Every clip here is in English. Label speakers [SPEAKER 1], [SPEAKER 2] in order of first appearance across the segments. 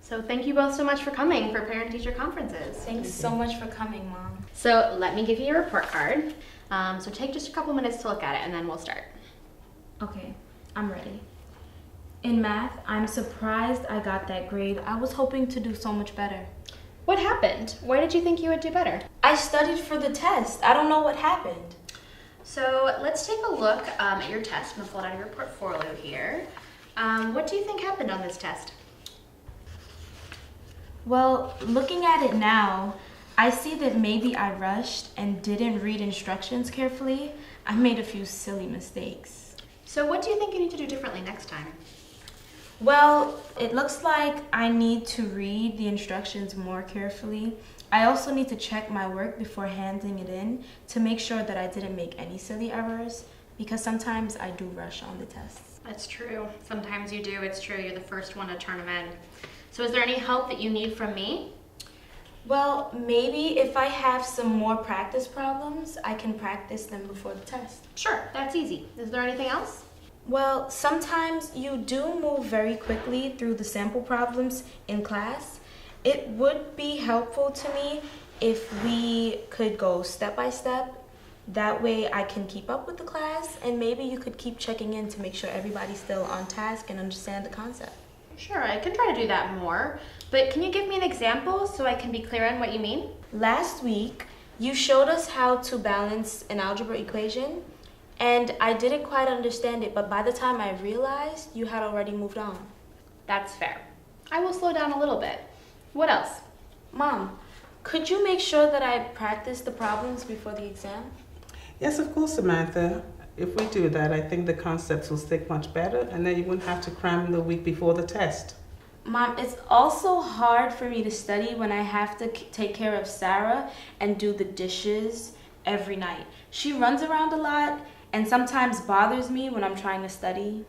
[SPEAKER 1] So thank you both so much for coming for parent-teacher conferences.
[SPEAKER 2] Thanks so much for coming, Mom.
[SPEAKER 1] So let me give you your report card. So take just a couple minutes to look at it and then we'll start.
[SPEAKER 2] Okay, I'm ready. In math, I'm surprised I got that grade. I was hoping to do so much better.
[SPEAKER 1] What happened? Why did you think you would do better?
[SPEAKER 2] I studied for the test. I don't know what happened.
[SPEAKER 1] So let's take a look at your test. I'm gonna pull it out of your portfolio here. What do you think happened on this test?
[SPEAKER 2] Well, looking at it now, I see that maybe I rushed and didn't read instructions carefully. I made a few silly mistakes.
[SPEAKER 1] So what do you think you need to do differently next time?
[SPEAKER 2] Well, it looks like I need to read the instructions more carefully. I also need to check my work before handing it in to make sure that I didn't make any silly errors, because sometimes I do rush on the tests.
[SPEAKER 1] That's true. Sometimes you do. It's true. You're the first one to turn them in. So is there any help that you need from me?
[SPEAKER 2] Well, maybe if I have some more practice problems, I can practice them before the test.
[SPEAKER 1] Sure, that's easy. Is there anything else?
[SPEAKER 2] Well, sometimes you do move very quickly through the sample problems in class. It would be helpful to me if we could go step by step. That way I can keep up with the class, and maybe you could keep checking in to make sure everybody's still on task and understand the concept.
[SPEAKER 1] Sure, I can try to do that more, but can you give me an example so I can be clear on what you mean?
[SPEAKER 2] Last week, you showed us how to balance an algebra equation, and I didn't quite understand it, but by the time I realized, you had already moved on.
[SPEAKER 1] That's fair. I will slow down a little bit. What else?
[SPEAKER 2] Mom, could you make sure that I practice the problems before the exam?
[SPEAKER 3] Yes, of course, Samantha. If we do that, I think the concepts will stick much better, and then you wouldn't have to cram the week before the test.
[SPEAKER 2] Mom, it's also hard for me to study when I have to take care of Sarah and do the dishes every night. She runs around a lot and sometimes bothers me when I'm trying to study.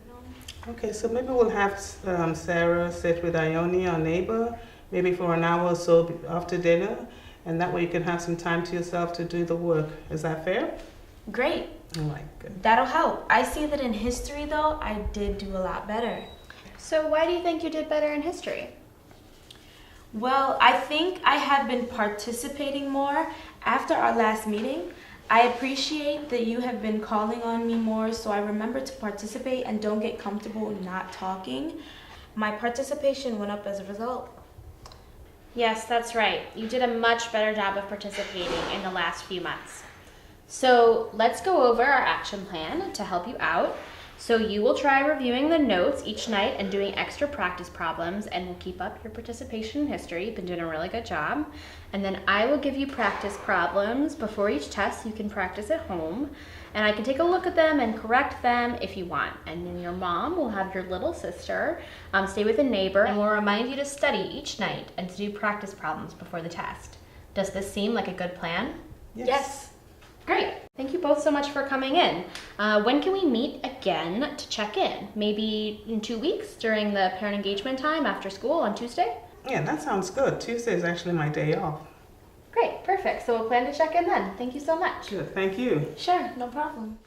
[SPEAKER 3] Okay, so maybe we'll have Sarah sit with Ione, our neighbor, maybe for an hour or so after dinner, and that way you can have some time to yourself to do the work. Is that fair?
[SPEAKER 2] Great.
[SPEAKER 3] All right, good.
[SPEAKER 2] That'll help. I see that in history, though, I did do a lot better.
[SPEAKER 1] So why do you think you did better in history?
[SPEAKER 2] Well, I think I have been participating more after our last meeting. I appreciate that you have been calling on me more, so I remember to participate and don't get comfortable not talking. My participation went up as a result.
[SPEAKER 1] Yes, that's right. You did a much better job of participating in the last few months. So let's go over our action plan to help you out. So you will try reviewing the notes each night and doing extra practice problems, and we'll keep up your participation in history. You've been doing a really good job. And then I will give you practice problems before each test. You can practice at home, and I can take a look at them and correct them if you want. And then your mom will have your little sister stay with a neighbor, and we'll remind you to study each night and to do practice problems before the test. Does this seem like a good plan?
[SPEAKER 2] Yes.
[SPEAKER 1] Great. Thank you both so much for coming in. When can we meet again to check in? Maybe in 2 weeks during the parent engagement time after school on Tuesday?
[SPEAKER 3] Yeah, that sounds good. Tuesday is actually my day off.
[SPEAKER 1] Great, perfect. So we'll plan to check in then. Thank you so much.
[SPEAKER 3] Good, thank you.
[SPEAKER 2] Sure, no problem.